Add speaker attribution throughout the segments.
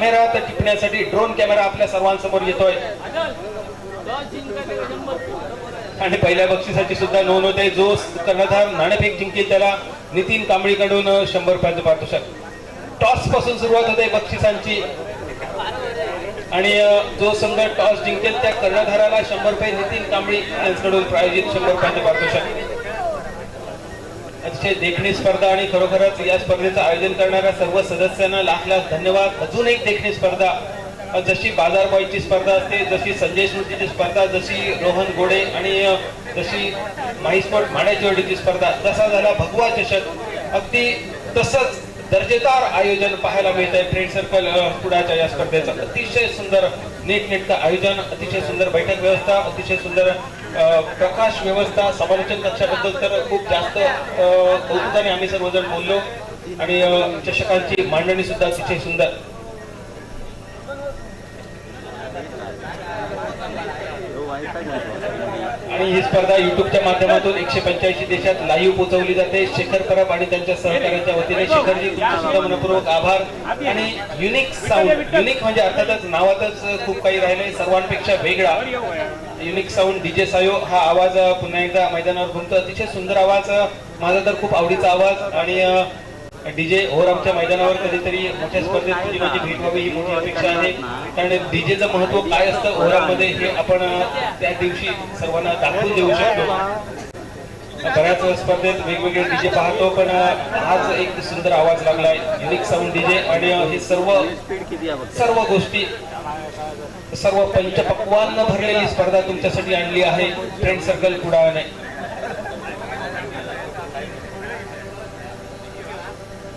Speaker 1: Camera टिपण्यासाठी drone camera आपल्या सर्वांसमोर येतोय आणि पहिल्या बक्षिसाची सुद्धा नोंद होते. जो कर्णधार नाणेफेक जिंकेल त्याला नितीन कांबळीकडून 100 रुपयाचं पारितोषिक. टॉस पासून सुरुवात होते बक्षिसांची आणि जो संघ टॉस जिंकेल त्या कर्णधाराला 100 रुपये, नितीन कांबळी यांच्याकडून प्रायोजित 100 रुपयाचं पारितोषिक. अतिशय देखणी स्पर्धा आणि खरोखरच या स्पर्धेचं आयोजन करणाऱ्या सर्व सदस्यांना लाख लाख धन्यवाद. अजून एक देखणी स्पर्धा, जशी बाजारबाईची स्पर्धा असते, जशी संजय स्मृतीची स्पर्धा, जशी रोहन गोडे आणि जशी माहीस्पोर्ट माड्याची स्पर्धा, जसा झाला भगवा चषक, अगदी तसंच दर्जेदार आयोजन पाहायला मिळत आहे फ्रेंड सर्कल कुडाच्या या स्पर्धेचं. अतिशय सुंदर नीटनेटकं आयोजन, अतिशय सुंदर बैठक व्यवस्था, अतिशय सुंदर प्रकाश व्यवस्था. समालोचन कक्षाबद्दल तर खूप जास्त कौतुकाने आम्ही सर्वजण बोललो आणि चषकांची मांडणी सुद्धा अतिशय सुंदर. आणि ही स्पर्धा युट्यूबच्या माध्यमातून 185 देशात लाईव्ह पोहोचवली जाते. शेखर परब आणि त्यांच्या सहकार्याच्या वतीने शेखरजी तुमचे सुद्धा मनपूर्वक आभार. आणि युनिक साऊंड, युनिक म्हणजे अर्थातच नावातच खूप काही राहिले, सर्वांपेक्षा वेगळा युनिक साऊंड डीजे सायो हा आवाज पुन्हा एकदा मैदानावर घुमतो. अतिशय सुंदर आवाज, माझा तर खूप आवडीचा आवाज. आणि डीजे ओरामच्या मैदानावर कधीतरी मोठ्या स्पर्धेत तुझी माझी भेट व्हावी ही मोठी अपेक्षा आहे. कारण डीजेचं महत्व काय असतं ओराममध्ये हे आपण त्या दिवशी सर्वांना दाखवून देऊ शकतो. बऱ्याच स्पर्धेत वेगवेगळे डीजे पाहतो, पण आज एक सुंदर आवाज लागलाय, युनिक साऊंड डीजे. आणि हे सर्व गोष्टी, सर्व पंचपक्वान भरलेली स्पर्धा तुमच्यासाठी आणली आहे फ्रेंड सर्कल कुडाळने.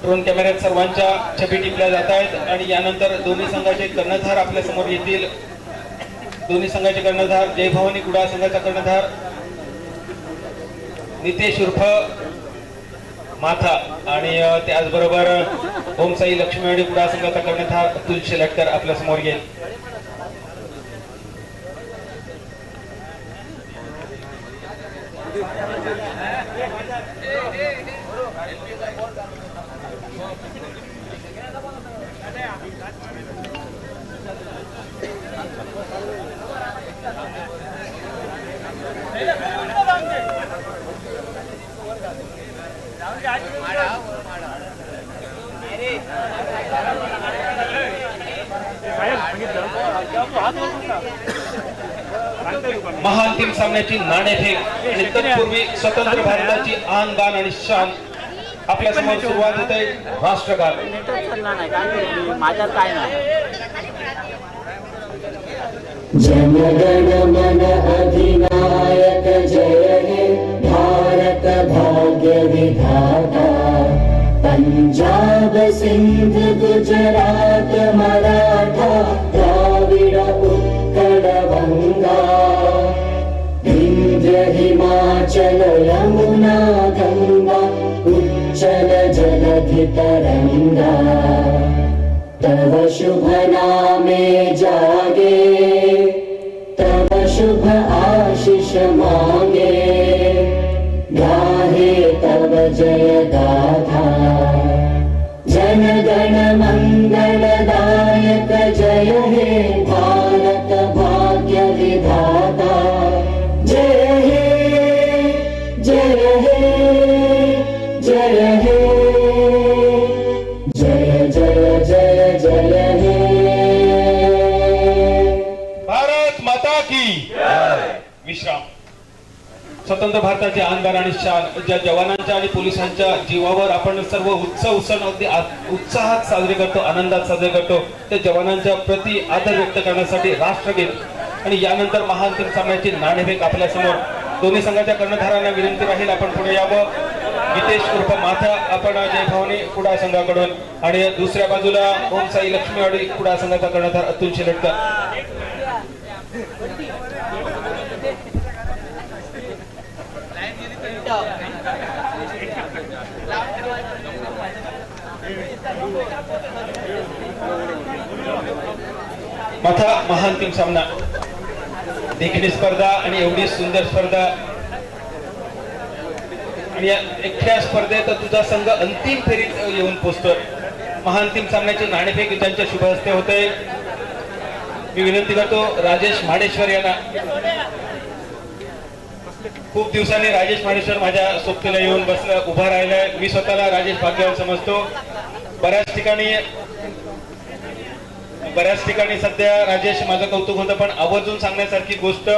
Speaker 1: ड्रोन कॅमेऱ्यात सर्वांच्या छबी टिपल्या जात आहेत आणि यानंतर दोन्ही संघाचे कर्णधार आपल्या समोर येतील. दोन्ही संघाचे कर्णधार जय भवानी कुडाळ संघाचा कर्णधार नितेश उर्फ माथा आणि त्याचबरोबर ओमसाई लक्ष्मीवाडी कुडाळ संघाचा कर्णधार अतुल शेलटकर आपल्या समोर येईल. महाअंतिम सामन्याची नाणेफेक आणि तत्पूर्वी स्वतंत्र भारताची आन बान आणि शान आपल्या समोर सुरुवात होते. राष्ट्रगान
Speaker 2: जनगण मन अधिनायक जय हे भारत भाग्य विधाता. पंजाब सिंध गुजरात मराठा द्राविड उत्कल गंगा. विंध्य हिमाचल यमुना गंगा उच्चल जलधि तरंगा. तव शुभ नामे जागे, तव शुभ आशीष मांगे. गाहे तव जय गाथा. जन गण मंगलदायक जय हे भारत भाग्य विधाता. जय हे जय हे जय हे जय जय जय जय हे.
Speaker 1: भारत माता की विश्राम. स्वतंत्र भारताचे आनबान आणि शान, ज्या जवानांच्या आणि पोलिसांच्या जीवावर आपण सर्व उत्सव अगदी उत्साहात साजरे करतो, आनंदात साजरे करतो, त्या जवानांच्या प्रति आदर व्यक्त करण्यासाठी राष्ट्रगीत आणि यानंतर महाअंतिम सामन्याची नाणेफेक आपल्या समोर. दोन्ही संघाच्या कर्णधारांना विनंती राहील आपण पुढे यावं. नितेश उर्फ माथा आपण जय भवानी कुडाळ संघाकडून आणि दुसऱ्या बाजूला ओमसाई लक्ष्मीवाडी कुडाळ संघाचा कर्णधार अतुल शेलटकर. माथा महाअंतिम सामना, देखणी स्पर्धा आणि एवढी सुंदर स्पर्धा आणि या एकट्या स्पर्धेत तुझा संघ अंतिम फेरीत येऊन पोहोचतोय. महाअंतिम सामन्याचे नाणेफेक त्यांच्या शुभ हस्ते होते. मी विनंती करतो राजेश माडेश्वर यांना. खूप दिवसांनी राजेश माडेश्वर माझ्या सोबतीला येऊन बसला उभा राहिलाय. मी स्वतःला राजेश भाग्यवान समजतो. बऱ्याच ठिकाणी सध्या राजेश माझं कौतुक होतं, पण आवर्जून सांगण्यासारखी गोष्ट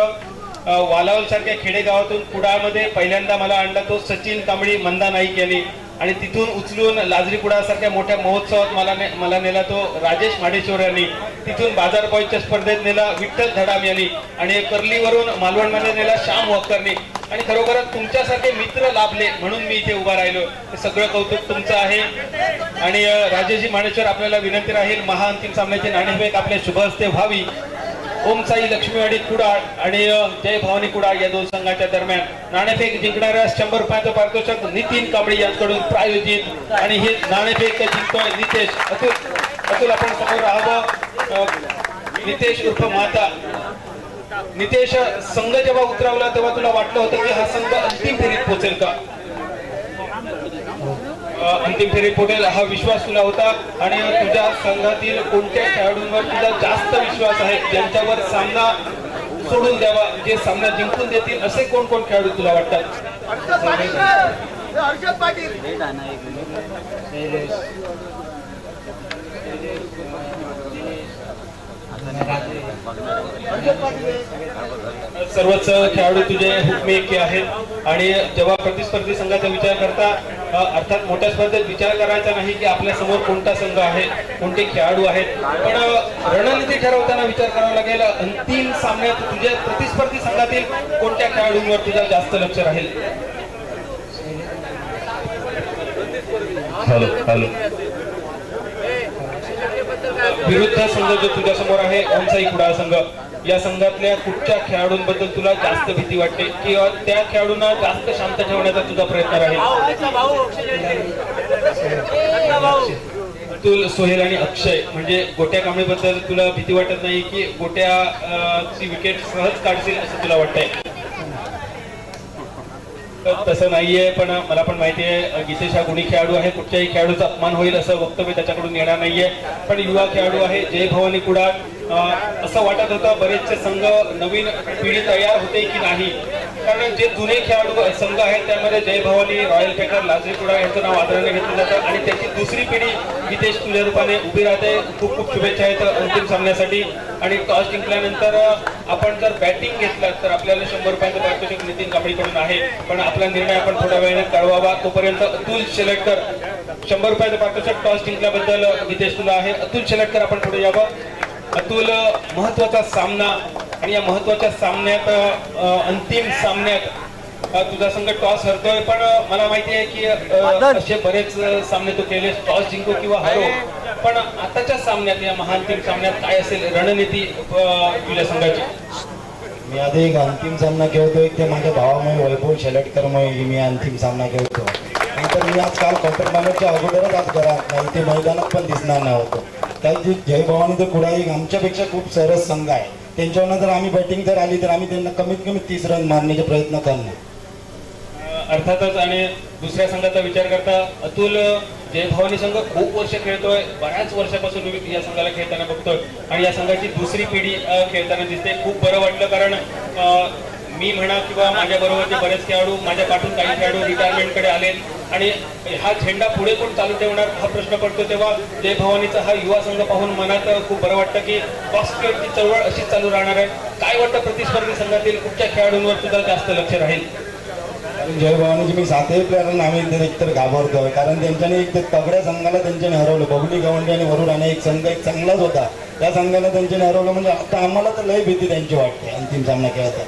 Speaker 1: वालावल सारख्या खेडेगावातून कुडामध्ये पहिल्यांदा मला आणला तो सचिन कांबळी मंदा नाईक यांनी, आणि तिथून उचलून लाजरी कुडा सारख्या मोठ्या महोत्सवात मला नेला तो राजेश माडेश्वर यांनी. तिथून बाजार पॉईंटच्या स्पर्धेत नेला विठ्ठल धडाम यांनी, आणि कर्लीवरून मालवणमध्ये नेला श्याम वक्करनी. आणि खरोखरच तुमच्यासारखे मित्र लाभले म्हणून मी इथे उभा राहिलो. हे सगळं कौतुक तुमचं आहे. आणि राजेशजी माडेश्वर, आपल्याला विनंती राहील महाअंतिम सामन्याचे नाणेफेक आपल्या शुभ हस्ते व्हावी. ओम साई लक्ष्मीवाडी कुडाळ आणि जय भवानी कुडाळ या दोन संघाच्या दरम्यान नाणेफेक जिंकणाऱ्या 100 रुपयाचं पारितोषिक नितीन कांबळी यांच्याकडून प्रायोजित, आणि हे नाणेफेक जिंकतोय नितेश. अतुल आपण समोर राहावं. नितेश उर्फ माता. नितेश, संघ जेव्हा उतरवला तेव्हा तुला वाटलं होतं की हा संघ अंतिम फेरीत पोहोचेल का? अंतिम फेरीत पोहोचेल हा विश्वास तुला होता. आणि तुझ्या संघातील कोणत्या खेळाडूंवर तुझा जास्त विश्वास आहे, ज्यांच्यावर सामना सोडून द्यावा, जे सामना जिंकून देतील असे कोण कोण खेळाडू तुला वाटतात? सर्वच खेळाडू तुझे हुकमेकी आहेत. आणि जेव्हा प्रतिस्पर्धी संघाचा विचार करता, अर्थात मोठ्या स्पर्धेत विचार करायचा नाही की आपल्या समोर कोणता संघ आहे, कोणते खेळाडू आहेत, पण रणनीती ठरवताना विचार करावा लागेल. अंतिम सामन्यात तुझ्या प्रतिस्पर्धी संघातील कोणत्या खेळाडूंवर तुझं जास्त लक्ष राहील? हॅलो. विरुद्ध संघ जो तुझ्या समोर आहे ओमसाई कुडाळ संघ, या संघातल्या कुठच्या खेळाडूंबद्दल तुला जास्त भीती वाटते, किंवा त्या खेळाडूंना जास्त शांत ठेवण्याचा तुझा प्रयत्न राहील? अतुल, सोहेल आणि अक्षय. म्हणजे गोट्या कांबळीबद्दल तुला भीती वाटत नाही की गोट्याची विकेट सहज काढतील असं तुला वाटतंय? तसं नाहीये, पण मला पण माहिती आहे गीतेश हा गुणी खेळाडू आहे. कुठच्याही खेळाडूचा अपमान होईल असं वक्तव्य त्याच्याकडून येणार नाहीये. पण युवा खेळाडू आहे. जय भवानी कुडाळ, असं वाटत होतं बरेचसे संघ नवीन पिढी तयार होते की नाही, कारण जे जुने खेळाडू संघ आहेत त्यामध्ये जय भवानी, रॉयल पेकर, लाजरी कुडाळ यांचं नाव आदराने घेतलं जातं, आणि त्याची दुसरी पिढी गीतेश तुझ्या रूपाने उभी राहते. खूप खूप शुभेच्छा आहेत अंतिम सामन्यासाठी. आणि टॉस जिंकल्यानंतर आपण जर बॅटिंग घेतलं तर आपल्याला 100 रुपयाचं पारितोषिक नितीन कांबळीकडून आहे, पण आपला निर्णय आपण थोड्या वेळाने कळवावा. तोपर्यंत अतुल शेलटकर, 100 रुपयाचं पारितोषिक टॉस जिंकल्याबद्दल गीतेश तुला आहे. अतुल शेलटकर आपण पुढे यावं. अतुल, महत्वाचा सामना, आणि या महत्वाच्या सामन्यात अंतिम सामन्यात तुझा संघ टॉस हरतोय, पण मला माहिती आहे की असे बरेच सामने तू केले, टॉस जिंको किंवा हरो, पण आताच्या सामन्यात, या महाअंतिम सामन्यात काय असेल रणनीती तुझ्या संघाची?
Speaker 3: मी आधी एक अंतिम सामना खेळतोय, ते माझ्या भावामुळे वैभव शेलटकरमुळे मी अंतिम सामना खेळतो. नंतर मी आज काल क्वार्टर फायनलच्या अगोदरच आज घरात नाही, ते मैदानात पण दिसणार नव्हतं. त्यात जी जय भवानी तर कुडाळ आमच्यापेक्षा खूप सरस संघ आहे. त्यांच्यावर जर आम्ही बॅटिंग जर आली तर आम्ही त्यांना कमीत कमी 30 रन मारण्याचा प्रयत्न करणार.
Speaker 1: अर्थातच. आणि दुसऱ्या संघाचा विचार करता अतुल, जय भवानी संघ खूप वर्ष खेळतोय, बऱ्याच वर्षापासून मी या संघाला खेळताना बघतोय, आणि या संघाची दुसरी पिढी खेळताना दिसते. खूप बरं वाटलं, कारण मी म्हणा किंवा माझ्या बरोबरचे बरेच खेळाडू, माझ्या पाठून काही खेळाडू रिटायरमेंटकडे आले, आणि हा झेंडा पुढे कोण चालू ठेवणार हा प्रश्न पडतो. तेव्हा जय भवानीचा हा युवा संघ पाहून मनात खूप बरं वाटतं की बास्केटची चळवळ अशीच चालू राहणार आहे. काय वाटतं प्रतिस्पर्धी संघातील कुठच्या खेळाडूंवर तुझं जास्त लक्ष राहील?
Speaker 3: जय भवानीची मी 7ही प्लेअरांना आम्ही एकतर घाबरतोय, कारण त्यांच्याने एक तगड्या संघाला त्यांच्याने हरवलं. बबली गवंडी आणि वरुड आणि एक संघ एक चांगलाच होता, त्या संघाला त्यांच्याने हरवलं. म्हणजे आता आम्हाला तर लय भीती त्यांची वाटते अंतिम सामना खेळता.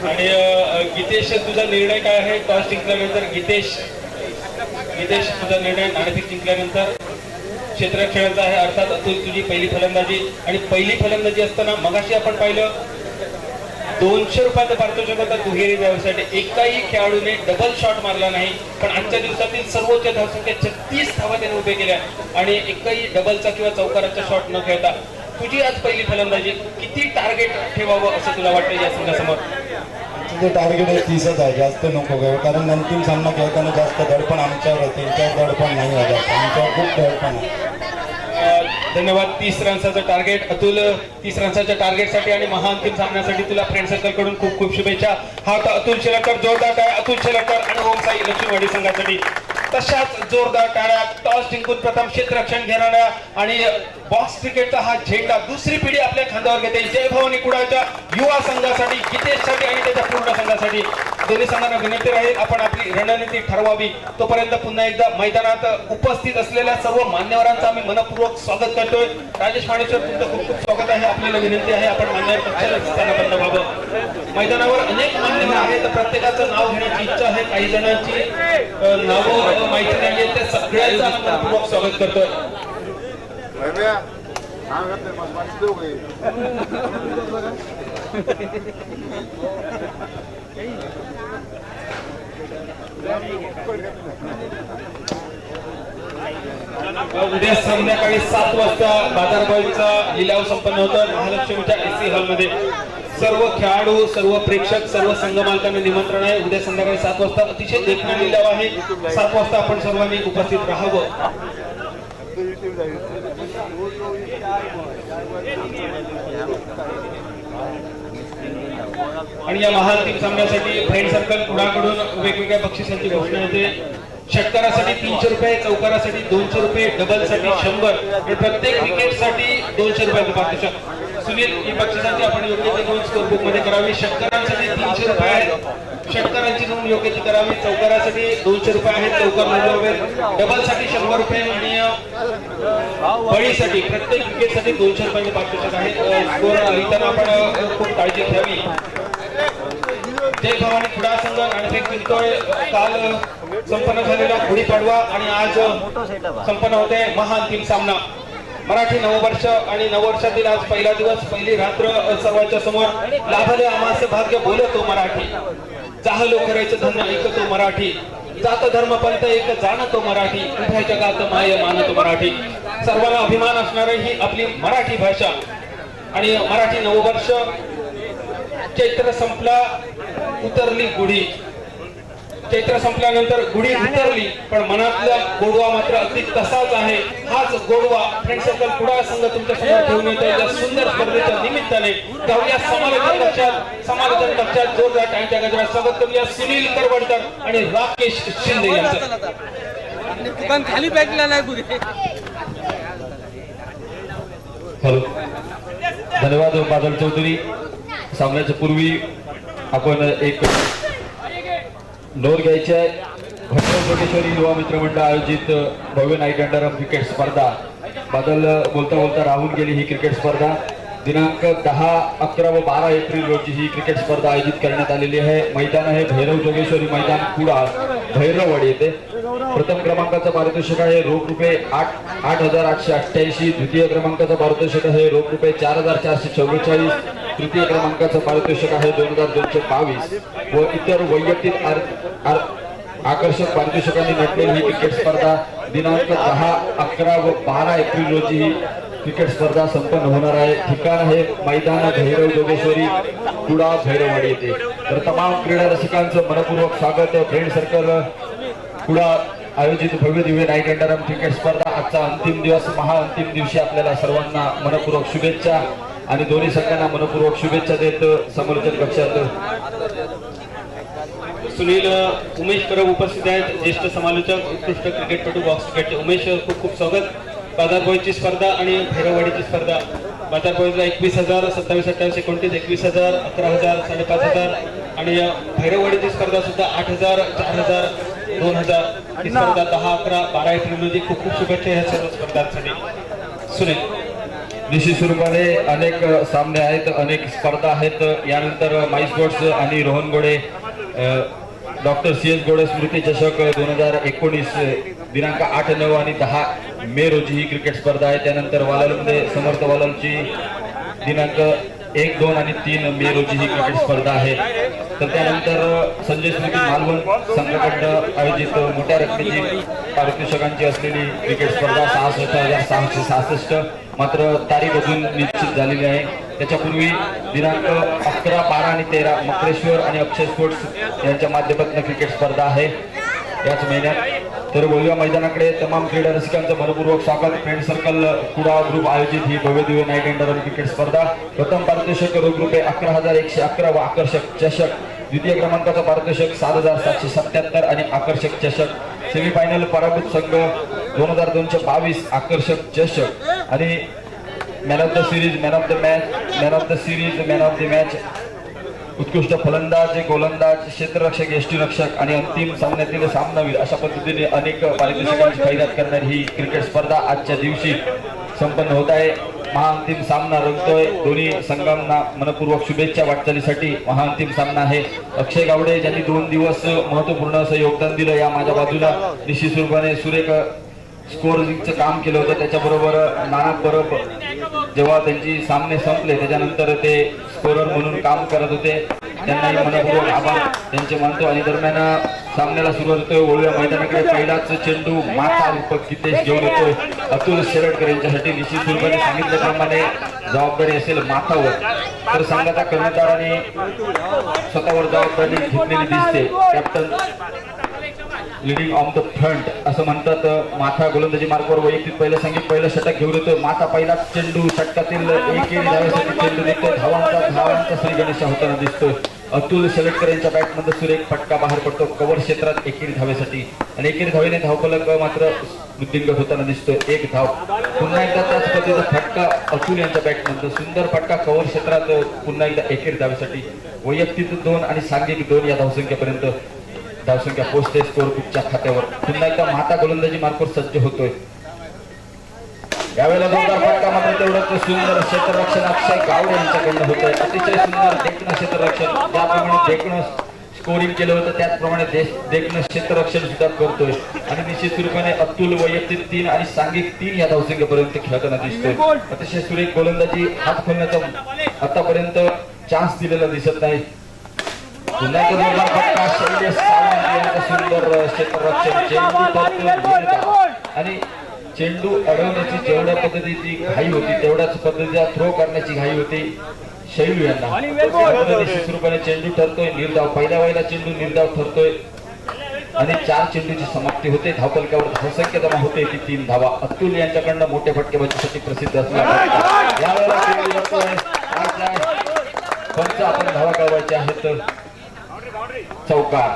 Speaker 1: आणि गीतेश, तुझा निर्णय काय आहे टॉस जिंकल्यानंतर? गीतेश, तुझा निर्णय नाणेफेक जिंकल्यानंतर क्षेत्ररक्षणाचा आहे. अर्थात तुझी पहिली फलंदाजी, आणि पहिली फलंदाजी असताना मगाशी आपण पाहिलं 200 रुपयाचं पारितोषिक होता दुहेरी धावेसाठी. एकाही खेळाडूने डबल शॉट मारला नाही, पण आजच्या दिवसातील सर्वोच्च धावसंख्या 36 धावा त्याने उभे केल्या, आणि एकही डबलचा किंवा चौकाराचा शॉट न खेळता. तुझी आज पहिली फलंदाजी, किती टार्गेट ठेवावं असं तुला वाटतं या संघासमोर?
Speaker 3: म्हणजे टार्गेट आहे 30च आहे, जास्त नको घेऊ, कारण अंतिम सामना खेळताना जास्त दडपण आमच्यावर आहे, त्यांच्यावर दडपण नाही आहे जास्त, आमच्यावर खूप दडपण आहे.
Speaker 1: धन्यवाद. 30 रन्साचं टार्गेट अतुल, 30 रन्साच्या टार्गेटसाठी आणि महाअंतिम सामन्यासाठी तुला फ्रेंड सर्कल कडून खूप खूप शुभेच्छा. हा होता अतुल शेलारकर, जोरदार टाळ्या अतुल शेलारकर आणि ओम साई लक्ष्मीवाडी संघासाठी. तशाच जोरदार टाळ्या टॉस जिंकून प्रथम क्षेत्ररक्षण घेणाऱ्या आणि बॉक्स क्रिकेटचा हा झेंडा दुसरी पिढी आपल्या खांद्यावर घेते जय भवानी कुडाळच्या युवा संघासाठी, जितेशसाठी आणि त्याच्या पूर्ण संघासाठी. दोन्ही संघांना विनंती राहील आपण आपली रणनीती ठरवावी. तोपर्यंत पुन्हा एकदा मैदानात उपस्थित असलेल्या सर्व मान्यवरांचं आम्ही मनपूर्वक स्वागत करतोय. राजेश मानेश्वर तुमचं खूप खूप स्वागत आहे. आपल्याला विनंती आहे आपण मान्यवर पक्षाला स्थानबद्ध व्हावं. मैदानावर अनेक मान्यवर आहेत, प्रत्येकाचं नाव घेण्याची इच्छा आहे. काही जणांची नावं माहिती नाही आहेत, त्या सगळ्यांचं आम्ही मनपूर्वक स्वागत करतोय. उद्या संध्याकाळी 7 वाजता बाजारभाईचा लिलाव संपन्न होतो महालक्ष्मीच्या एसी हॉलमध्ये. सर्व खेळाडू, सर्व प्रेक्षक, सर्व संघ मालकांना निमंत्रण आहे. उद्या संध्याकाळी 7 वाजता अतिशय देखणा लिलाव आहे. 7 वाजता आपण सर्वांनी उपस्थित राहावं. आणि या महाअंतिम सामन्यासाठी फ्रेंड सर्कल कुडाकडून वेगवेगळ्या बक्षिसांची घोषणा होते. षटकारासाठी 300 रुपये, चौकारासाठी 200 रुपये, डबलसाठी 100 आणि प्रत्येक विकेटसाठी 200 रुपये पारितोषिक. सुनील, ही बक्षिसांची आपण योग्य ती नोंद स्कोरबुक मध्ये करावी. षटकारांसाठी 300 रुपये आहेत, षटकारांची नोंद योग्य ती करावी. चौकारासाठी 200 रुपये आहेत, चौकार नोंदवावे. डबलसाठी 100 रुपये आणि बळीसाठी प्रत्येक विकेटसाठी 200 रुपये पारितोषिक आहे. स्कोर लिहिताना आपण खूप काळजी घ्यावी. जय भवानी कुडाळ संघ नाणेफेक जिंकतोय. काल संपन्न झालेला गुढीपाडवा आणि आज संपन्न होते महाअंतिम सामना. मराठी नववर्ष आणि नववर्षातील आज पहिला दिवस, पहिली रात्र सर्वांच्या समोर. लाभले आमास भाग्य बोलतो मराठी, चाहलो करायचं धन्य ऐकतो मराठी, जात धर्म पंथ एक जाणतो मराठी, उभ्या जगात माय मानतो मराठी. सर्वांना अभिमान असणारी ही आपली मराठी भाषा. आणि मराठी नववर्ष चैत्र संपला, उतरली गुढी. चैत्र संपल्यानंतर गुढी उतरली, पण मनातला गोडवा मात्र अगदी तसाच आहे. हाच गोडवा फ्रेंड सर्कल कुडाळ संघ तुमच्या समोर ठेवून येतो. या सुंदर स्पर्धेच्या निमित्ताने जाऊया समालोचन कक्षात जोरदार टाळ्यांच्या गजरात स्वागत करूया सुनील करवडकर आणि राकेश शिंदे यांचं.
Speaker 4: दुकान खाली बॅगला नाही गुरे.
Speaker 5: हॅलो, धन्यवाद बादल चौधरी. सामन्याच्या पूर्वी आपण एक नोंद घ्यायची आहे. भैरव जोगेश्वरी युवा मित्र मंडळ आयोजित भव्य नाईट अंडरआर्म क्रिकेट स्पर्धा. बादल बोलता बोलता राहून गेली ही क्रिकेट स्पर्धा. दिनांक 10, 11 व 12 एप्रिल रोजी ही क्रिकेट स्पर्धा आयोजित करण्यात आलेली आहे. मैदान आहे भैरव जोगेश्वरी मैदान कुडाळ, भैरववाडी येथे. प्रथम क्रमांकाचं पारितोषिक आहे रोख रुपये 8,888. द्वितीय क्रमांकाचं पारितोषिक आहे रोख रुपये 4,444. तृतीय क्रमांकाचं पारितोषिक आहे 2,222 व इतर वैयक्तिक आकर्षक पारितोषिकांनी नटलेली ही क्रिकेट स्पर्धा दिनांक 10, 11 व 12 एप्रिल रोजी ही क्रिकेट स्पर्धा संपन्न होणार आहे. ठिकाण आहे मैदान भैरव जोगेश्वरी कुडाळ, भैरववाडी येथे. तर तमाम क्रीडा रसिकांचं मनपूर्वक स्वागत. फ्रेंड सर्कल कुडाळ आयोजित भव्य दिव्य नाईट अंडरआर्म क्रिकेट स्पर्धा आजचा अंतिम दिवस. महाअंतिम दिवशी आपल्याला सर्वांना मनपूर्वक शुभेच्छा आणि दोन्ही संघांना मनपूर्वक शुभेच्छा देत समालोचन कक्षात
Speaker 1: सुनील उमेश परब उपस्थित आहेत, ज्येष्ठ समालोचक, उत्कृष्ट क्रिकेटपटू, बॉक्स क्रिकेटचे. उमेश, खूप खूप स्वागत. बाजारभाईची स्पर्धा आणि भैरववाडीची स्पर्धा. बाजारभाईला 21,000, 27-28, 29, 21,000, 11,000, 5,500 आणि भैरववाडीची स्पर्धा सुद्धा 8,000, 4,000, 2,000. ही स्पर्धा 10, 11, 12 एप्रिल रोजी. खूप खूप शुभेच्छा ह्या सर्व स्पर्धांसाठी. सुनील,
Speaker 5: निश्चित स्वरूपाने अनेक सामने आहेत, अनेक स्पर्धा आहेत. यानंतर माईस गोड्स आणि रोहन गोडे डॉक्टर CS गोडे स्मृती चषक 2019 दिनांक 8, 9 आणि 10 मे रोजी ही क्रिकेट स्पर्धा आहे. त्यानंतर वालालमध्ये समर्थ वालालची दिनांक 1, 2 आणि 3 मे रोजी ही क्रिकेट स्पर्धा आहे. तर त्यानंतर संजय स्मृती मालवण संघाकडनं आयोजित मोठ्या रकमेची पारितोषिकांची असलेली क्रिकेट स्पर्धा 66,666 मात्र तारीख अजून निश्चित झालेली आहे. त्याच्यापूर्वी दिनांक 11, 12 आणि 13 मकरेश्वर आणि अक्षय स्पोर्ट्स यांच्या माध्यमातून क्रिकेट स्पर्धा आहे याच महिन्यात. तर बोलूया मैदानाकडे. तमाम क्रीडा रसिकांचं मनपूर्वक स्वागत. फ्रेंड सर्कल कुडाळ ग्रुप आयोजित ही भव्य Divya night end run cricket स्पर्धा. प्रथम पारितोषिक रोख रुपये 11,111 व आकर्षक चषक. द्वितीय क्रमांकाचा पारितोषिक 7,777 आणि आकर्षक चषक. सेमीफायनल पराभूत संघ 2,222 आकर्षक चषक आणि man of the series, man of the match, man of the series, man of the match, उत्कृष्ट फलंदाज, गोलंदाज, क्षेत्ररक्षक, यष्टीरक्षक आणि अंतिम सामन्यातील सामनावीर अशा पद्धतीने अनेक पारितोषिकांची खैरात करणारी ही क्रिकेट स्पर्धा आजच्या दिवशी संपन्न होत आहे. महाअंतिम सामना रंगतोय. दोन्ही संघांना मनपूर्वक शुभेच्छा. वाटचालीसाठी महाअंतिम सामना आहे. अक्षय गावडे ज्यांनी 2 दिवस महत्वपूर्ण असं योगदान दिलं या माझ्या बाजूला निश्चित रूपाने सुरेख स्कोरिंगचं काम केलं होतं. त्याच्याबरोबर नाना परब जेव्हा त्यांची सामने संपले त्याच्यानंतर ते स्कोरर म्हणून काम करत होते. त्यांनाही मनपूर्वक आभार त्यांचे मानतो. आणि दरम्यान सामन्याला सुरुवात होतोय. वळूया मैदानाकडे. पहिलाच चेंडू माथा रूपक गीतेश घेऊन येतोय अतुल शेरडकर यांच्यासाठी. निश्चित रूपाने सांगितल्याप्रमाणे जबाबदारी असेल माथावर. तर संघाचा कर्मचाऱ्याने स्वतःवर जबाबदारी घेतलेली दिसते. Captain leading on the front असं म्हणतात. माथा गोलंदाजी मार्गावर वैयक्तिक पहिलं षटक घेऊन येतोय. माथा पहिला चेंडू षटकातील एकेरी धावेसाठी चेंडू निघतोय. धावांचा श्री गणेशा होताना दिसतोय. अतुल शेलटकर यांच्या बॅटमध्ये सुरेख फटका बाहेर पडतो कव्हर क्षेत्रात एकेरी धावेसाठी. आणि एकेरी धावेने धावफलक मात्र वृद्धिंगत होताना दिसतोय. 1 धाव. पुन्हा एकदा त्याच पद्धतीचा फटका अतुल यांच्या बॅटमध्ये सुंदर फटका कव्हर क्षेत्रात पुन्हा एकदा एकेरी धावेसाठी. वैयक्तिक 2 आणि सांघिक 2 या धावसंख्येपर्यंत धावसंख्या पोहोचते स्कोरबुकच्या खात्यावर. पुन्हा एकदा माता गोलंदाजी मार्फत सज्ज होतोय. यावेळेला जोरदार फटका मात्र तेवढंच सुंदर क्षेत्ररक्षण अक्षय गावडे यांच्याकडनं होतंय. अतिशय सुंदर देखणं क्षेत्ररक्षण. ज्याप्रमाणे देखणं स्कोरिंग केलं होतं त्याचप्रमाणे देखणं क्षेत्ररक्षण सुद्धा करतोय. आणि निश्चित रूपाने अतुल वैयक्तिक 3 आणि सांघिक 3 या धावसंख्येपर्यंत खेळताना दिसतोय. अतिशय सुरेख गोलंदाजी. हात खोलण्याचा आतापर्यंत चान्स दिलेला दिसत नाही. पुन्हा एकदा जोरदार फटका शैलेश सावंत यांचं सुंदर क्षेत्ररक्षण. चेंडू आणि चेंडू अडवण्याची जेवढ्या पद्धतीची घाई होती तेवढ्याच पद्धतीचा थ्रो करण्याची घाई होती शैलू यांना. निश्चित रूपाने चेंडू ठरतोय निर्धाव. पहिल्या चेंडू निर्धाव ठरतोय आणि 4 चेंडूची समाप्ती होते. धावफलकावर धावसंख्या जमा होते ती 3 धावा. अतुल यांच्याकडनं मोठ्या फटकेबाजीसाठी प्रसिद्ध असलेला यावेळेला पंच आपण धावा कळवायच्या आहेत. चौकार.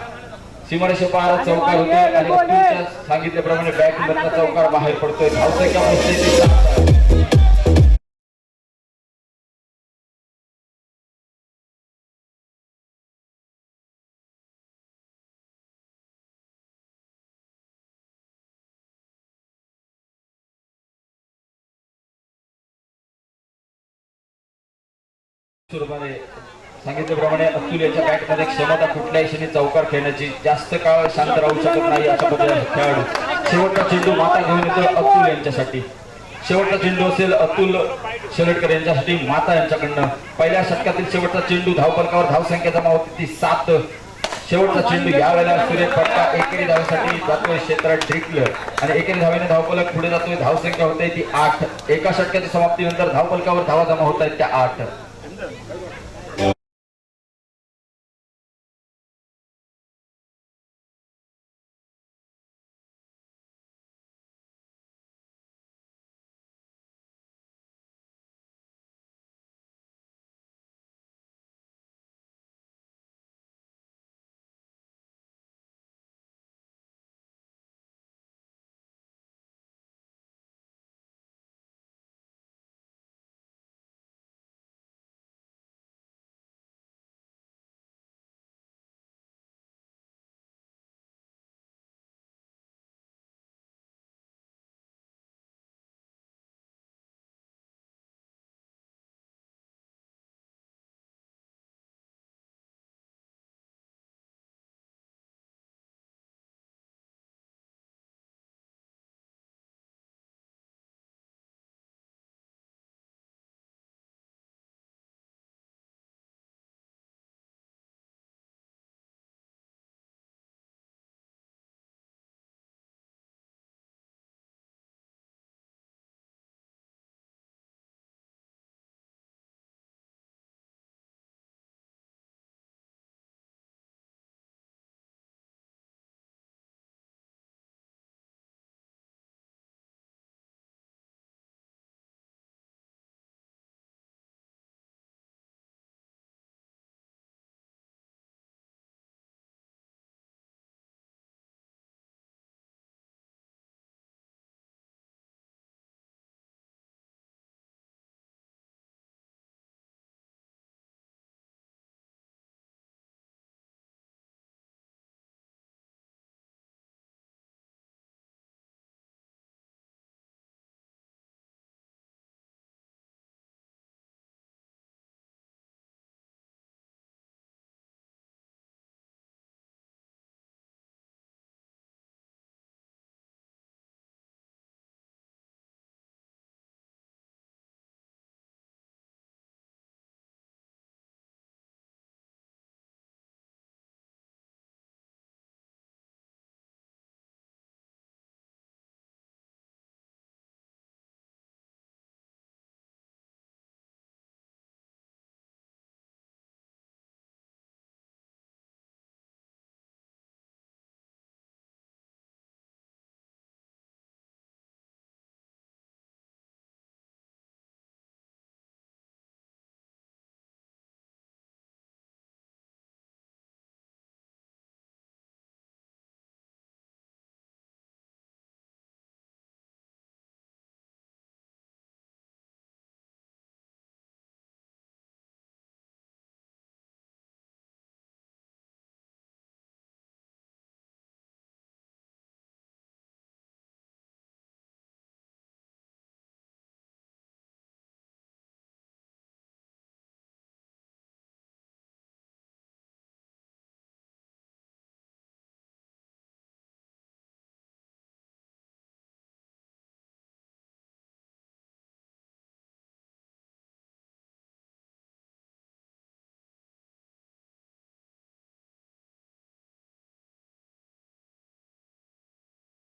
Speaker 5: सीमारेषे पार चौकार होते आणि अतुलच्या सांगितल्याप्रमाणे बॅट मधला चौकार बाहेर पडतोय. धावसंख्या पोहोचते. सांगितल्याप्रमाणे अतुल याच्या बॅटमध्ये क्षमता कुठल्याही क्षणी चौकार खेळण्याची. जास्त काळ शांत राहू शकत नाही अशा पद्धतीचा खेळाडू. शेवटचा चेंडू माता घेऊन येतो अतुल यांच्यासाठी. शेवटचा चेंडू असेल अतुल शेलटकर यांच्यासाठी माता यांच्याकडनं. पहिल्या षटकातील शेवटचा चेंडू धावफलकावर धावसंख्या जमा होती ती 7. शेवटचा चेंडू यावेळेला सुरेख फटका एकेरी धावेसाठी जातोय क्षेत्रात ड्रिकलर आणि एकेरी धावेने धावफलक पुढे जातोय. धावसंख्या होते ती 8. एका षटकाच्या समाप्तीनंतर धावफलकावर धावा जमा होत आहेत त्या 8.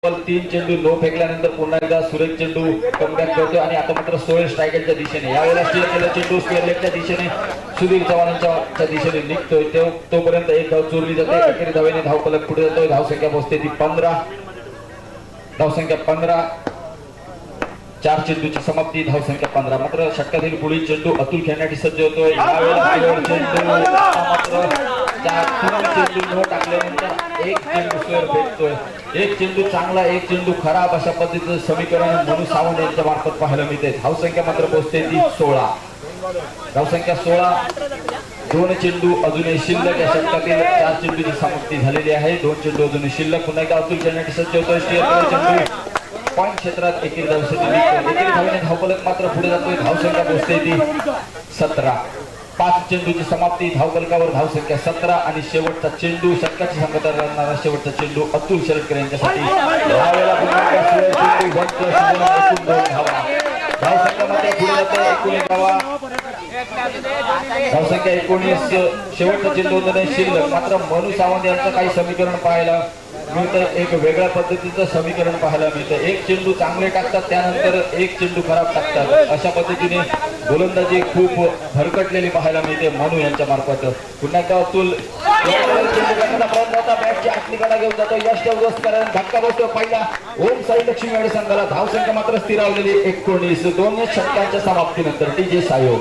Speaker 5: 3 चेंडू नो फेकल्यानंतर पुन्हा एकदा सुरेख चेंडू कमबॅक करतोय आणि आता मात्र सोहेल स्ट्रायकरच्या दिशेने यावेळेला स्टील केला चेंडू स्क्वेअर लेगच्या दिशेने सुधीर चव्हाणांच्या दिशेने निघतोय तोपर्यंत एक धाव चोरली जाते. एकेरी धावेने धावफलक पुढे जातोय. धावसंख्या पोहोचते ती 15. धावसंख्या 15. 4 चेंडूची समाप्ती. धावसंख्या 15. मात्र षटकातील पुढील चेंडू अतुल खेळण्यासाठी सज्ज होतोय. यावेळेला चेंडू मात्र 4 चेंडू न टाकल्यानंतर एक चेंडू स्क्वेअर फेकतोय. एक चेंडू चांगला एक चेंडू खराब अशा पद्धतीचं समीकरण मनु सावंत यांच्या मार्फत पाहायला मिळते. धावसंख्या मात्र पोहोचते ती 16. धावसंख्या 16. 2 चेंडू अजूनही शिल्लक. या षटकातील 4 चेंडूची समाप्ती झालेली आहे. 2 चेंडू अजूनही शिल्लक. पुन्हा एकदा अतुल खेळण्यासाठी सज्ज होतोय. चेंडू पॉईंट क्षेत्रात एकेरी धावेसाठी निघतोय. एकेरी धावेने धावफलक मात्र पुढे जातोय. धावसंख्या पोहोचते ती 17. 5 चेंडूची समाप्ती. धावफलकावर धावसंख्या 17 आणि शेवटचा चेंडू षटकाची सांगता करणारा शेवटचा चेंडू अतुल शेलटकर यांच्यासाठी. यावेळेला चेंडू 1 + 1 एकूण 2 धावा. धावसंख्यामध्ये पुढे जाते 19 धावा. धावसंख्या 19. शेवटचा चेंडू होता शिल्लक. मात्र मनु सावंत यांचं काही समीकरण पाहायला मिळतं. एक वेगळ्या पद्धतीचं समीकरण पाहायला मिळतं. एक चेंडू चांगले टाकतात त्यानंतर एक चेंडू खराब टाकतात. अशा पद्धतीने गोलंदाजी खूप भरकटलेली पाहायला मिळते मनु यांच्या मार्फत. पुन्हा एकदा अतुल चेंडू करण्याचा प्रयत्न होता. बॅटची आतली कडा घेऊन जातो. यश कारण धक्का बसतो पहिला ओम साई लक्ष्मी वाडी संघाला. धावसंख्या मात्र स्थिरावलेली 19. 2 षटकांच्या समाप्तीनंतर TJ सायोग.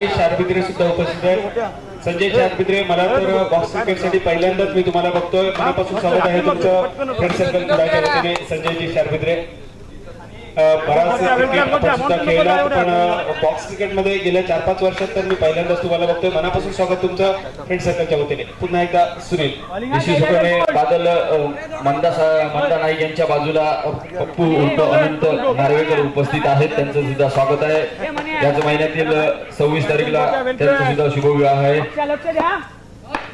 Speaker 1: शारबिद्रे सुद्धा उपस्थित आहेत. संजय शारबिद्रे, मला तर बॉक्स क्रिकेटसाठी पहिल्यांदाच मी तुम्हाला बघतोय. मनापासून स्वागत आहे तुमचं फ्रेंड सर्कल कुडाच्या वतीने. संजयजी शारबिद्रे, बराच क्रिकेट आपण सुद्धा खेळला, पण बॉक्स क्रिकेटमध्ये गेल्या 4-5 वर्षात तर मी पहिल्यांदाच तुम्हाला बघतोय. मनापासून स्वागत तुमचं फ्रेंड सर्कलच्या वतीने. पुन्हा एकदा सुनील.
Speaker 5: विशेषपणे बादल मंदा नाईक यांच्या बाजूला पप्पू उर्फ अनंत नार्वेकर उपस्थित आहेत. त्यांचं सुद्धा स्वागत आहे. याच महिन्यातील 26 तारीखला त्यांचा सुद्धा शुभविवाह आहे.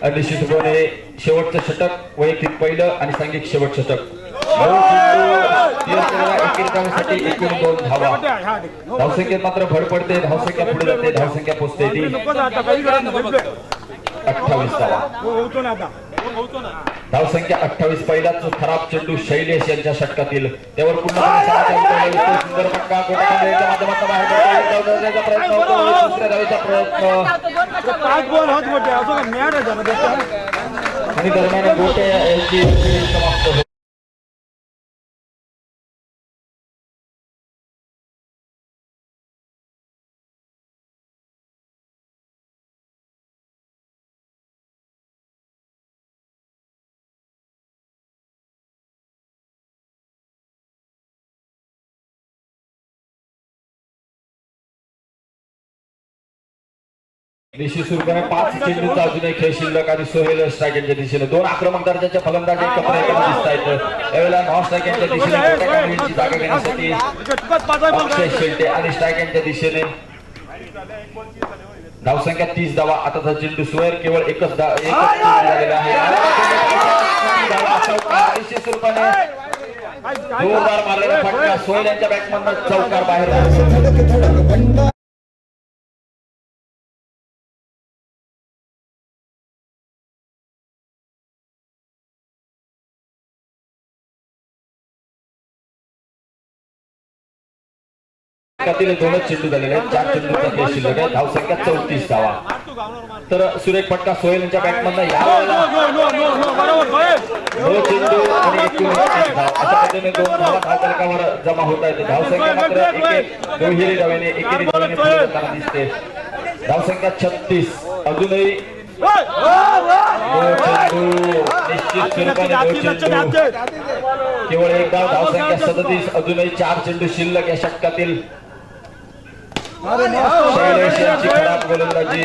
Speaker 5: आणि निश्चितपणे शेवटचं षटक वैयक्तिक पहिलं आणि सांघिक शेवट षटक. साठी एकूण 2 धावा. धावसंख्येत मात्र भर पडते. धावसंख्या पुढे जाते. धावसंख्या पोचते 28 धावा. धावसंख्या 28. पहिलाच खराब चेंडू शैलेश यांच्या षटकातील. त्यावर पुन्हा सुंदर फटका गोलंदाजाच्या माध्यमातून बाहेर पडतो. प्रयत्न होतो. दुसऱ्या धावेचा प्रयत्न आणि दरम्यान गोटे यांची समाप्त होते. निश्चित सुरू 5 चेंडूचा अजूनही खेळ शिल्लक आणि सोहेल स्ट्राईक यांच्या दिशेने 2 आक्रमक दर्जाच्या फलंदाज एकत्र येताना दिसत आहेत. त्यावेळेला नॉन स्ट्राईक यांच्या दिशेने जागा घेण्यासाठी अक्षय शेलटे आणि स्ट्राईक यांच्या दिशेने धावसंख्या 30 धावा. आताचा चेंडू सोहेल केवळ एकच झालेला आहे. निश्चित स्वरूपाने जोरदार मारलेला फटका सोहेल यांच्या बॅटमधून चौकार बाहेर. षटकातील 2च चेंडू झालेले आहेत. 4 चेंडूचा खेळ शिल्लक आहे. धावसंख्या 34 धावा. तर सुरेख फटका सोहेल यांच्या बॅटमधनं नो चेंडू आणि एकूण 1 धाव. अशा पद्धतीने 2 धावा धावफलकावर जमा होत आहेत. धावसंख्या मात्र दुहेरी धावेने एकेरी धावेने पुढे जाताना दिसते. धावसंख्या 36. अजूनही निश्चित स्वरूपाने 2 चेंडू केवळ 1 धाव. धावसंख्या 37. अजूनही 4 चेंडू शिल्लक या षटकातील. शैलेश यांची खराब गोलंदाजी.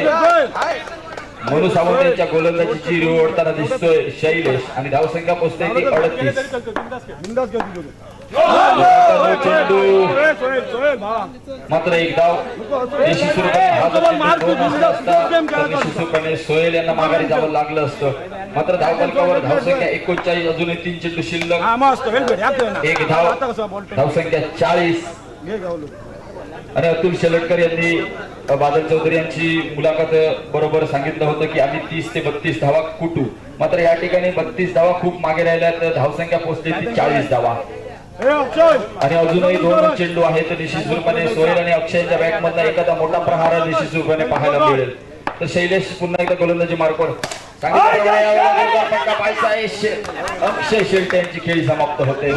Speaker 5: मनू सावंत यांच्या गोलंदाजीची रिव ओढताना दिसतोय शैलेश आणि धावसंख्या पोचते 38. चेंडू मात्र 1 धाव. निश्चित स्वरूपाने सोहेल यांना माघारी जावं लागलं असतं. मात्र धावफलकावर धावसंख्या 39. अजूनही 3 चेंडू शिल्लक. 1 धाव. धावसंख्या 40. आणि अतुल शेलटकर यांनी बादल चौधरी यांची मुलाखत बरोबर सांगितलं होतं की आम्ही 30 ते 32 धावा कुटू. मात्र या ठिकाणी 32 धावा खूप मागे राहिल्यात. धावसंख्या पोहोचली 40 धावा. आणि अजूनही 2 चेंडू आहेत. निश्चित स्वरूपाने सोहेल आणि अक्षयच्या बॅटमधला एखादा मोठा प्रहार निश्चित स्वरूपाने पाहायला मिळेल. तर शैलेश पुन्हा एकदा गोलंदाजी मार्कवर अक्षय शेलटे यांची खेळी समाप्त होते.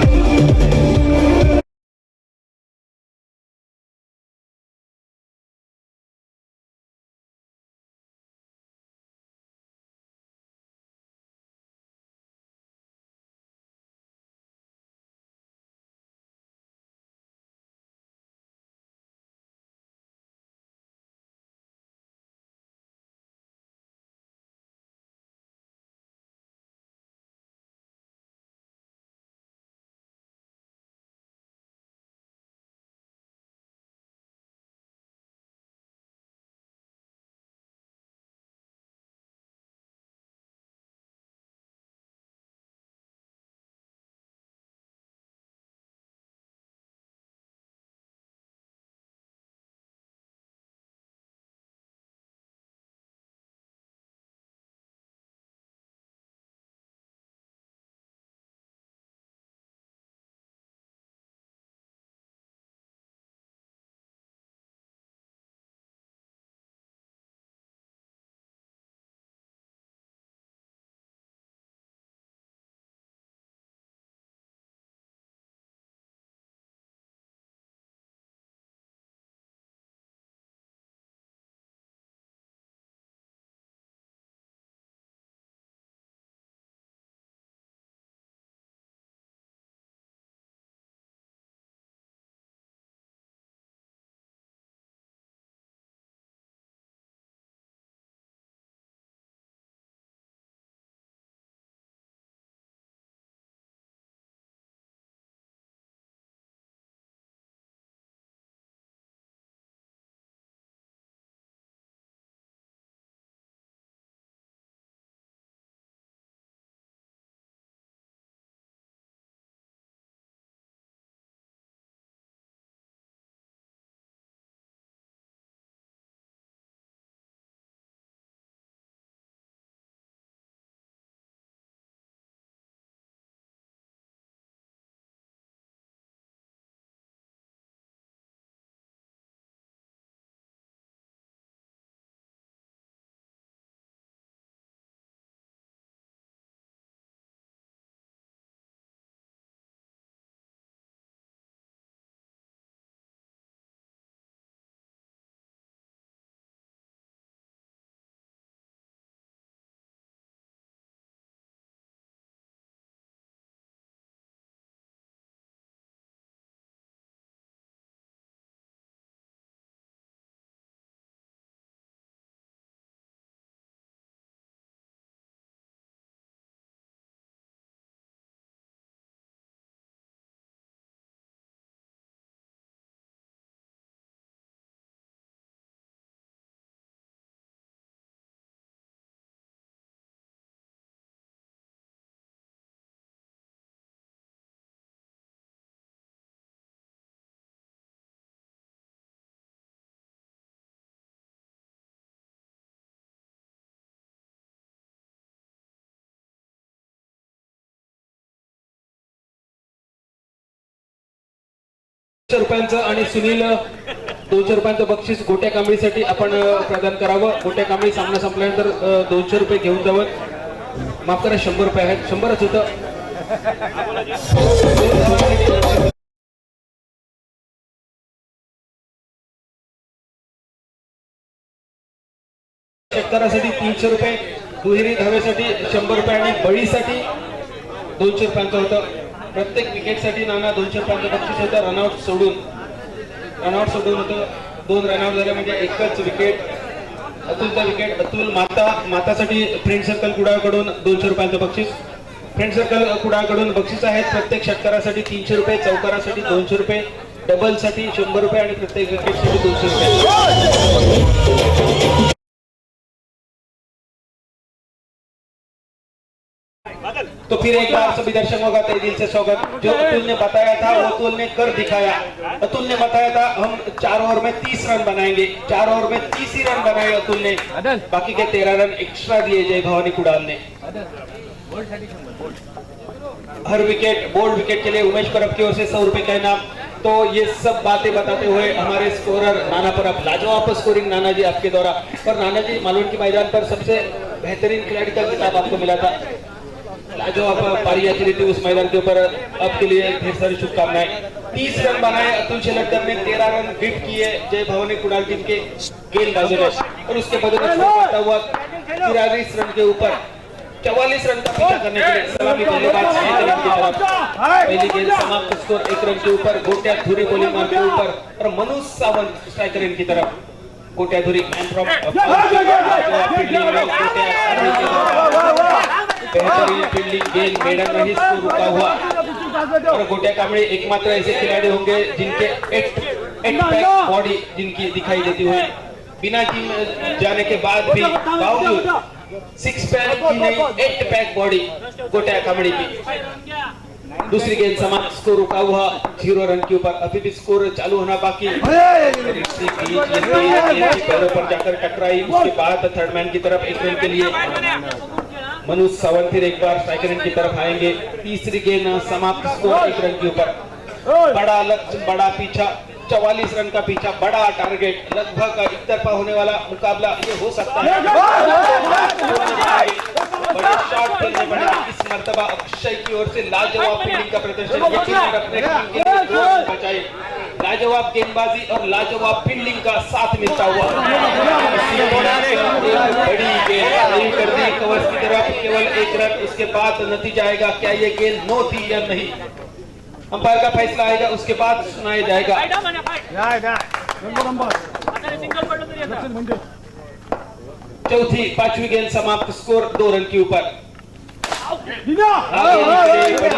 Speaker 1: रुपयांचं आणि सुनील 200 रुपयांचं बक्षीस गोट्या कांबळीसाठी आपण प्रदान करावं. गोट्या कांबळी सामना संपल्यानंतर 200 रुपये घेऊन जावं. माफ करा, 100 रुपये आहेत, 100च होतं. षटकारासाठी 300 रुपये, दुहेरी धावेसाठी 100 रुपये आणि बळीसाठी 200 रुपयांचं होतं. प्रत्येक विकेटसाठी नाना 200 रुपयांचं बक्षीस होतं. रनआउट सोडून होतं. 2 रनआउट झाले म्हणजे एकच विकेट. अतुलचा विकेट. अतुल मातासाठी फ्रेंड सर्कल कुडाळकडून 200 रुपयांचं बक्षीस. फ्रेंड सर्कल कुडाळकडून बक्षीस आहेत. प्रत्येक षटकारासाठी 300 रुपये, चौकारासाठी 200 रुपये, डबलसाठी 100 रुपये आणि प्रत्येक विकेटसाठी 200 रुपये. तो फिर एक बार सभी दर्शकों का तहे दिल से स्वागत. जो अतुल ने बताया था वो अतुल ने कर दिखाया. अतुल ने बताया था हम 4 ओवर में 30 रन बनाएंगे. 4 ओवर में 30 ही रन बनाए अतुल ने. बाकी के 13 रन एक्स्ट्रा दिए जय भवानी कुडाल ने. हर विकेट बोल्ड विकेट के लिए उमेश परब की ओर से 100 रुपए का इनाम. तो ये सब बातें बताते हुए हमारे स्कोरर नाना परब, लाजवाब स्कोरिंग नाना जी आपके द्वारा. और नाना जी मालूम के मैदान पर सबसे बेहतरीन खिलाड़ी का खिताब आपको मिला था. लाजवाब पारी आती थी उस मैदान के ऊपर. आपके लिए ढेर सारी शुभकामनाएं. 30 रन बनाए अतुल शेलटकर ने. 13 रन हिट किए जय भवानी कुडाल टीम के गेंदबाजों ने. और उसके बदले हुआ 43 रन के ऊपर 44 रन का पीछा करने के लिए सलामी बल्लेबाज की तरफ. पहली गेंद समाप्त. स्कोर 1 रन के ऊपर. गोट्या धुरी बॉलिंग मार के ऊपर और मनुष सावंत स्ट्राइकर इनकी तरफ. गोट्या धुरी मैन फ्रॉम बेहतरीन फील्डिंग. गेंद मेडन में ही स्कोर रुका हुआ. और गोट्या कांबळे एकमात्र ऐसे खिलाड़ी होंगे जिनके एट पैक बॉडी जिनकी दिखाई देती हुई. बिना जिम जाने के बाद भी बावजूद 6 पैक की नहीं 8 पैक बॉडी गोट्या कांबळे की. दूसरी गेंद समाप्त. स्कोर रुका हुआ 0 रन के ऊपर. अभी भी स्कोर चालू होना बाकी. पैरों पर जाकर टकराई. उसके बाद थर्ड मैन की तरफ 1 रन के लिए मनुष सावंत फिर एक बार स्ट्राइकर की तरफ आएंगे. तीसरी गेंद समाप्त. स्कोर 1 रन के ऊपर. बड़ा लक्ष्य, बड़ा पीछा. 44 रन का पीछा, बड़ा टारगेट. लगभग एक तरफा होने वाला मुकाबला ये हो सकता है. बड़े शॉट खेलने पड़े. इस मर्तबा अक्षय की ओर से लाजवाब फील्डिंग का प्रदर्शन. अपने टीम के लिए 2 रन बचाए. लाजवाब गेंदबाजी और लाजवाब फील्डिंग का साथ मिलता हुआ बड़ी गेंद कर दी कवर्स की तरफ. केवल 1 रन. उसके बाद नतीजा आएगा. क्या ये गेंद नो थी या नहीं, अंपायर का फैसला आएगा. उसके बाद सुनाया जाएगा. चौथी 5वीं गेंद समाप्त. स्कोर 2 रन के ऊपर. बड़ी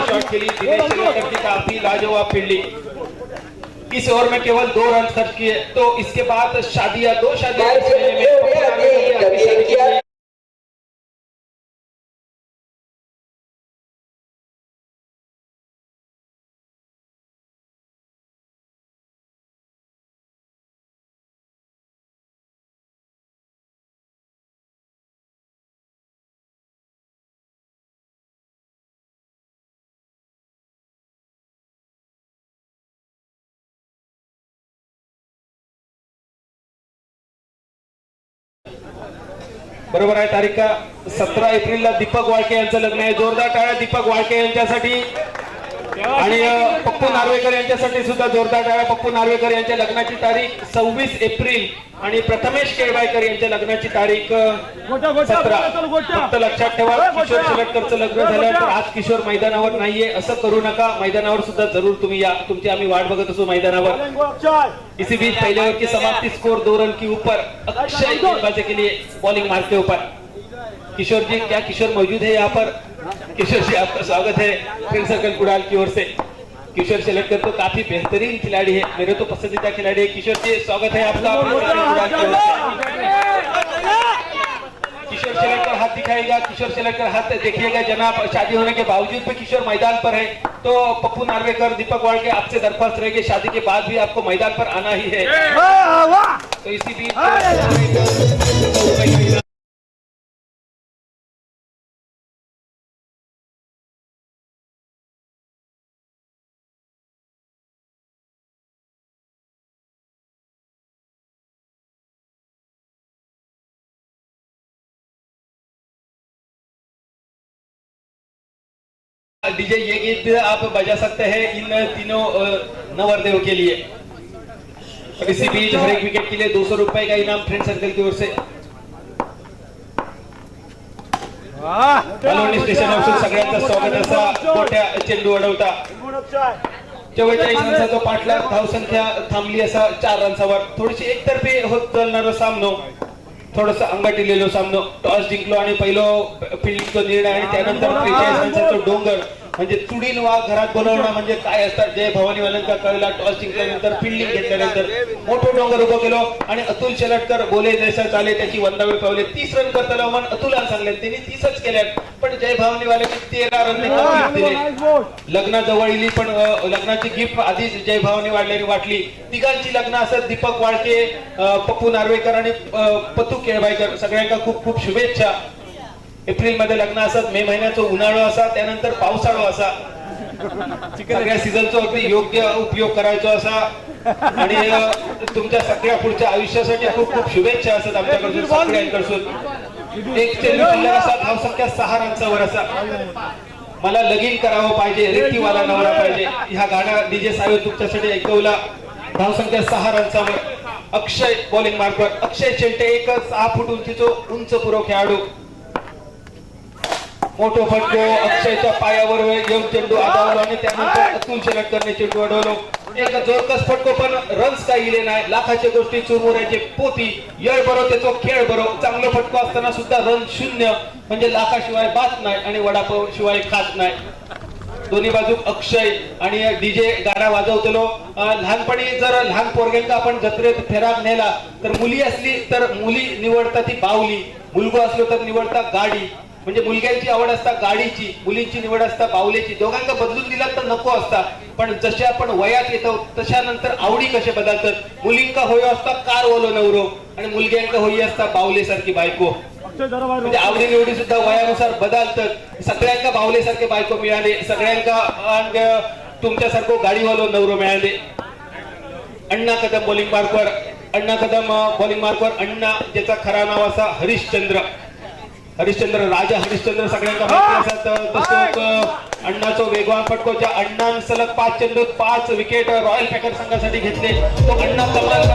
Speaker 1: शॉट के लिए दिनेश शेलटकर की काफी लाजवाब फील्डिंग. इस ओवर में केवल 2 रन खर्च किए. तो इसके बाद 2 शादियां बरोबर आहे. तारीख 17 एप्रिलला दीपक वाळके यांचं लग्न आहे. जोरदार टाळ्या दीपक वाळके यांच्यासाठी. आणि पप्पू नार्वेकर यांच्यासाठी सुद्धा जोरदार टाळ्या. पप्पू नार्वेकर यांच्या लग्नाची तारीख 26 एप्रिल आणि प्रथमेश केळवायकर यांच्या लग्नाची तारीख 17. फक्त लक्षात ठेवा, किशोर शेलटकरचं लग्न झाल्यानंतर आज किशोर मैदानावर नाहीये असं करू नका. मैदानावर सुद्धा जरूर तुम्ही या. तुमची आम्ही वाट बघत असू मैदानावर. इसी बीच पहले ओवर की समाप्ति. स्कोर 2 रन के ऊपर. अक्षय गेंदबाजी के लिए बॉलिंग मार के ऊपर. किशोर जी, क्या किशोर मौजूद है यहाँ पर? किशोर जी आपका स्वागत है फ्रेंड सर्कल कुडाल की ओर से. किशोर शेलटकर तो काफी बेहतरीन खिलाड़ी है. मेरे तो पसंदीदा खिलाड़ी है. किशोर जी स्वागत है आपका फ्रेंड सर्कल कुडाल की ओर से. किशोर शेलटकर हाथ दिखाएगा. किशोर शेलटकर हाथ देखिएगा जनाब. शादी होने के बावजूद भी किशोर मैदान पर है. तो पप्पू नार्वेकर, दीपक वाळके आपसे दरख्वास्त रहेगी, शादी के बाद भी आपको मैदान पर आना ही है. तो इसी बीच डीजे ये गीत आप बजा सकते हैं इन तीनों नवरदेव के लिए। इसी बीच हर एक विकेट के लिए 200 रुपए का इनाम फ्रेंड सर्कल की ओर से। बलवणी स्टेशन पासून सगळ्यांचं स्वागत असा मोठ्या चेंडू अडवता 44 रनचा पाठलाग, धावसंख्या थांबली असा 4 रनसावर। थोडीशी एकतर्फी होत चालणारा सामनो, थोडस अंगाटिलेलो सामनो। टॉस जिंकलो आणि पहिलो फिल्डिंगचा निर्णय आणि त्यानंतर 43 रनचा तो डोंगर म्हणजे चुडीन वाघ घरात बोलवणं म्हणजे काय असतात जय भवानी वाल्यांका कळला। टॉस जिंकल्यानंतर फिल्डिंग घेतल्यानंतर मोठो डोंगर उभो केलो आणि अतुल शेलटकर बोले जैसा चाले त्याची वंदावे पावले। 30 रन करताना मन अतुलान सांगले त्यांनी 30च केल्यात, पण जय भवानी वाल्यांनी 13 रनने कमी दिले। लग्न जवळली पण लग्नाची गिफ्ट आधीच जय भवानी वाल्यांनी वाटली। तिघांची लग्न असत दीपक वाळके, पप्पू नार्वेकर आणि पतू केळबाईकर, सगळ्यांना खूप खूप शुभेच्छा। एप्रिल मध्ये लग्न असत, मे महिन्याचा उन्हाळा असा, त्यानंतर पावसाळा असा, सगळ्या सीझनचा अगदी योग्य उपयोग करायचा असा आणि तुमच्या सगळ्या पुढच्या आयुष्यासाठी खूप खूप शुभेच्छा असत आमच्याकडून सगळ्यांकडून। एक चेंडू शिल्लक असा, धावसंख्या 6 रनचा असा। मला लगीन करावं पाहिजे, रेतीवाला नवरा पाहिजे, ह्या गाणं डीजे साहेब तुमच्यासाठी ऐकवला। धावसंख्या 6 रनचा अक्षय बॉलिंग मार्कवर, अक्षय चेंटे एक 6 फूट उंचीचो उंच पुरो खेळाडू। मोठो फटको अक्षयच्या पायावर येऊन चेंडू आदावलो आणि त्यानंतर अतुल शेलटकरने चेंडू अडवलो। एक जोरकस फटको पण रन्स काही इले नाही। लाखाच्या गोष्टी चुरमुऱ्याचे पोती, येळ बरो त्याचो खेळ बरो। चांगला फटको असताना सुद्धा रन 0 म्हणजे लाखाशिवाय बात नाही आणि वडापाव शिवाय खात नाही। दोन्ही बाजू अक्षय आणि डीजे गाणं वाजवतलो। लहानपणी जर लहान पोरग्यांका आपण जत्रेत फेराक नेला तर मुली असली तर मुली निवडता ती बावली, मुलगो असलो तर निवडता गाडी। म्हणजे मुलग्यांची आवड असता गाडीची, मुलींची निवड असता बावलेची। दोघांना बदलून दिला तर नको असता, पण जसे आपण वयात येतो तशानंतर आवडी कसे बदलतात। मुलींका होय असता कार ओलो नवरो आणि मुलग्यांका होई असता बावलेसारखी बायको। म्हणजे आवडी निवडी सुद्धा वयानुसार बदलतात। सगळ्यांका बावलेसारखे बायको मिळाले, सगळ्यांका तुमच्यासारखं गाडीवालो नवरो मिळाले। अण्णा कदम बॉलिंग मार्कवर, अण्णा कदम बॉलिंग मार्कवर। अण्णा ज्याचा खरा नाव असा हरिश्चंद्र, हरिश्चंद्र राजा हरिश्चंद्र सगळ्यांना माहिती असतात। तसंच अण्णाचा वेगवान फटको, ज्या अण्णान सलग 5 चेंडूत 5 विकेट रॉयल पॅकर संघासाठी घेतले, तो अण्णा कमाल।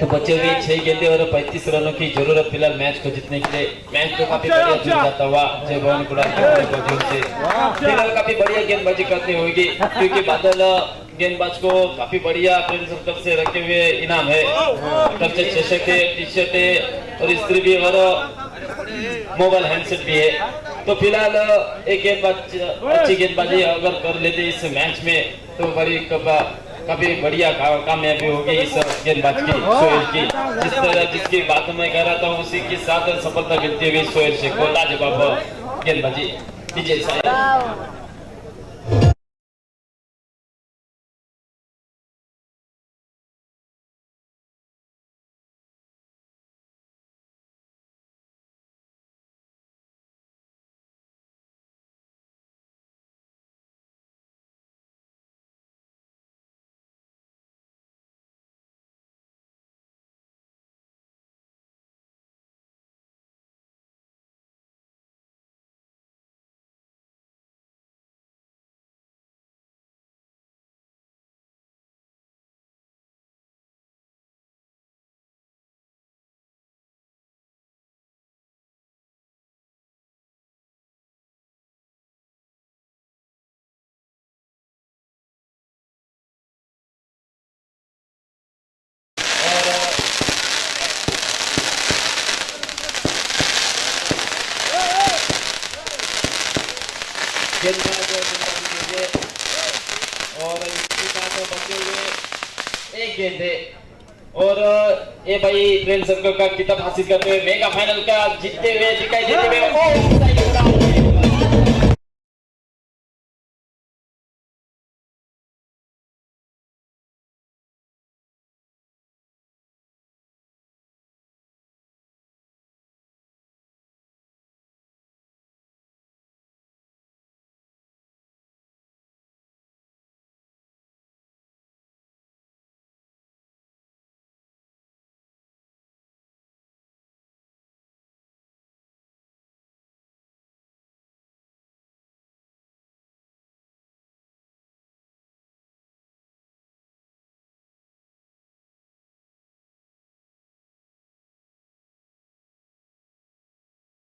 Speaker 6: तो बचे हुए 6 गेंदे और 35 रनों की जरूरत फिलहाल मैच को जीतने के लिए। मैच को काफी बढ़िया चल जाता हुआ जय भवानी कुलाल से फिलहाल काफी बढ़िया गेंदबाजी करनी होगी, क्योंकि बादल गेंदबाज को काफी बढ़िया फ्रेंड सर्कल से रखे हुए इनाम है। कच्चे चषक है, टी शर्ट है और इस्त्री भी और मोबाइल हैंडसेट भी है। तो फिलहाल एक गेंदबाज अच्छी गेंदबाजी अगर कर लेते इस मैच में तो बड़ी काफी बढ़िया कामयाबी होगी इस गेंदबाज की, सोहेल की। जिस तरह जिसकी बात मैं कह रहा था उसी के साथ सफलता मिलती हुई सोहेल शेख को लाजवाब गेंदबाजी। डीजे साहब गेंदबाज और इसके साथ बचे हुए एक गेंद है और ये भाई फ्रेंड सर्कल का किताब हासिल करते हुए मेगा फाइनल का जीतते हुए दिखाई देते हुए